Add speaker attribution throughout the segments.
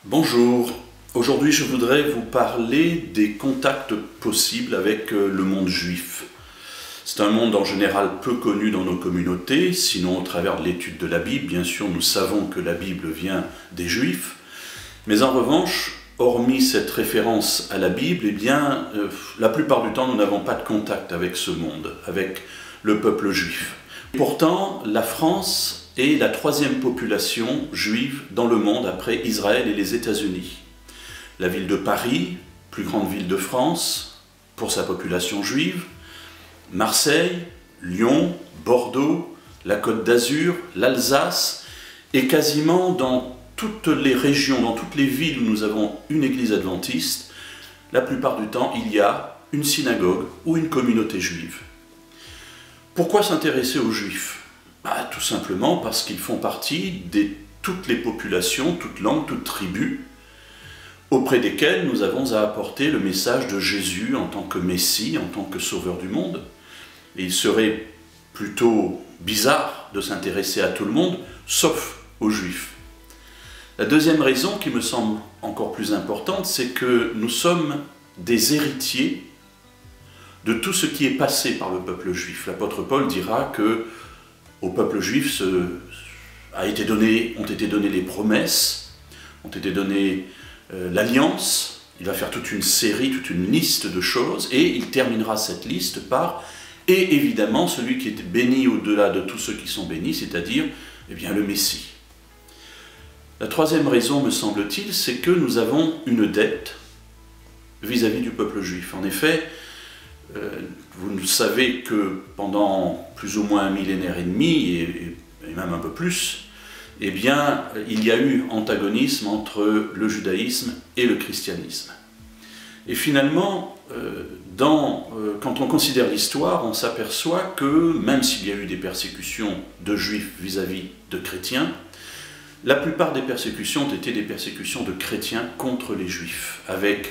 Speaker 1: Bonjour, aujourd'hui je voudrais vous parler des contacts possibles avec le monde juif. C'est un monde en général peu connu dans nos communautés, sinon au travers de l'étude de la Bible. Bien sûr, nous savons que la Bible vient des Juifs, mais en revanche, hormis cette référence à la Bible, la plupart du temps nous n'avons pas de contact avec ce monde, avec le peuple juif. Pourtant, la France est la troisième population juive dans le monde après Israël et les États-Unis. La ville de Paris, plus grande ville de France, pour sa population juive, Marseille, Lyon, Bordeaux, la Côte d'Azur, l'Alsace, et quasiment dans toutes les régions, dans toutes les villes où nous avons une église adventiste, la plupart du temps il y a une synagogue ou une communauté juive. Pourquoi s'intéresser aux Juifs ? Tout simplement parce qu'ils font partie de toutes les populations, toutes langues, toutes tribus, auprès desquelles nous avons à apporter le message de Jésus en tant que Messie, en tant que Sauveur du monde. Et il serait plutôt bizarre de s'intéresser à tout le monde, sauf aux Juifs. La deuxième raison qui me semble encore plus importante, c'est que nous sommes des héritiers de tout ce qui est passé par le peuple juif. L'apôtre Paul dira que au peuple juif ont été données les promesses, ont été données l'alliance. Il va faire toute une série, toute une liste de choses, et il terminera cette liste par « et évidemment celui qui est béni au-delà de tous ceux qui sont bénis, c'est-à-dire le Messie ». La troisième raison, me semble-t-il, c'est que nous avons une dette vis-à-vis du peuple juif. En effet, vous savez que pendant plus ou moins un millénaire et demi, et même un peu plus, il y a eu antagonisme entre le judaïsme et le christianisme. Et finalement, quand on considère l'histoire, on s'aperçoit que même s'il y a eu des persécutions de juifs vis-à-vis de chrétiens, la plupart des persécutions ont été des persécutions de chrétiens contre les juifs, avec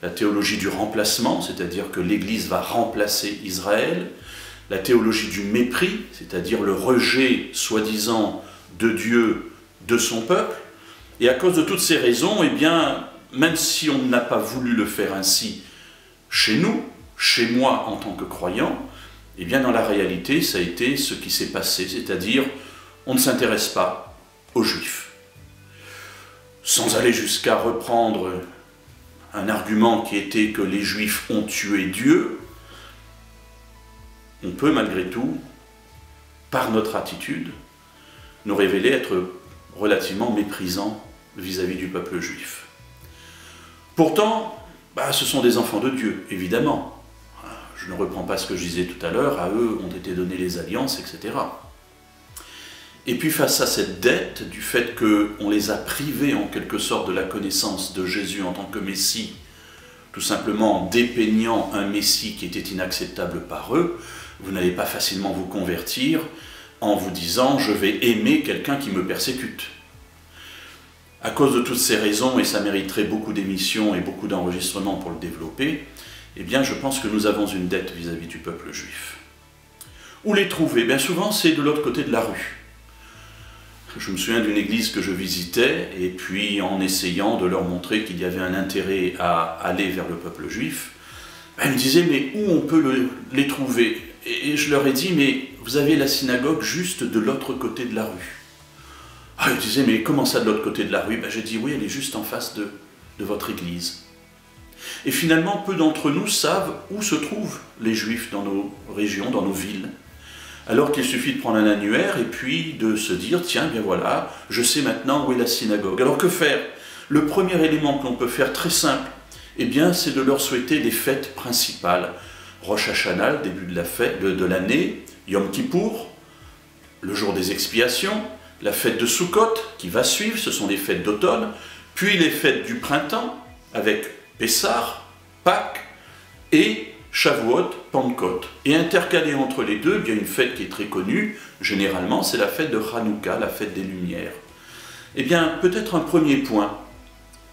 Speaker 1: la théologie du remplacement, c'est-à-dire que l'Église va remplacer Israël, la théologie du mépris, c'est-à-dire le rejet soi-disant de Dieu, de son peuple, et à cause de toutes ces raisons, même si on n'a pas voulu le faire ainsi chez nous, chez moi en tant que croyant, dans la réalité, ça a été ce qui s'est passé, c'est-à-dire on ne s'intéresse pas aux Juifs. Sans aller jusqu'à reprendre un argument qui était que les Juifs ont tué Dieu, on peut malgré tout, par notre attitude, nous révéler être relativement méprisants vis-à-vis du peuple juif. Pourtant, ce sont des enfants de Dieu, évidemment. Je ne reprends pas ce que je disais tout à l'heure, à eux ont été données les alliances, etc. Et puis face à cette dette, du fait qu'on les a privés en quelque sorte de la connaissance de Jésus en tant que Messie, tout simplement en dépeignant un Messie qui était inacceptable par eux, vous n'allez pas facilement vous convertir en vous disant « je vais aimer quelqu'un qui me persécute ». À cause de toutes ces raisons, et ça mériterait beaucoup d'émissions et beaucoup d'enregistrements pour le développer, je pense que nous avons une dette vis-à-vis du peuple juif. Où les trouver ? Bien souvent, c'est de l'autre côté de la rue. Je me souviens d'une église que je visitais, et puis en essayant de leur montrer qu'il y avait un intérêt à aller vers le peuple juif, ils me disaient « mais où on peut les trouver ?» Et je leur ai dit « mais vous avez la synagogue juste de l'autre côté de la rue. » Ils me disaient « mais comment ça de l'autre côté de la rue ?» J'ai dit « oui, elle est juste en face de votre église. » Et finalement, peu d'entre nous savent où se trouvent les Juifs dans nos régions, dans nos villes. Alors qu'il suffit de prendre un annuaire et puis de se dire « tiens, voilà, je sais maintenant où est la synagogue. » Alors que faire ? Le premier élément que l'on peut faire, très simple, c'est de leur souhaiter des fêtes principales. Rosh Hashanah, le début de l'année, Yom Kippour, le jour des expiations, la fête de Sukkot qui va suivre, ce sont les fêtes d'automne, puis les fêtes du printemps avec Pessah, Pâques et Shavuot, Pentecôte. Et intercalé entre les deux, il y a une fête qui est très connue, généralement, c'est la fête de Hanouka, la fête des Lumières. Peut-être un premier point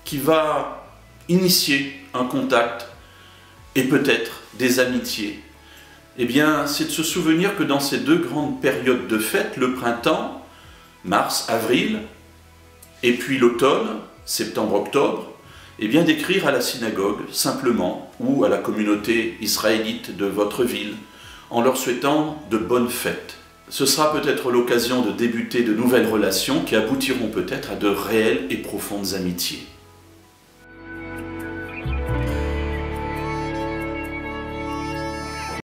Speaker 1: qui va initier un contact et peut-être des amitiés, c'est de se souvenir que dans ces deux grandes périodes de fête, le printemps, mars, avril, et puis l'automne, septembre-octobre, eh bien d'écrire à la synagogue, simplement, ou à la communauté israélite de votre ville, en leur souhaitant de bonnes fêtes. Ce sera peut-être l'occasion de débuter de nouvelles relations qui aboutiront peut-être à de réelles et profondes amitiés.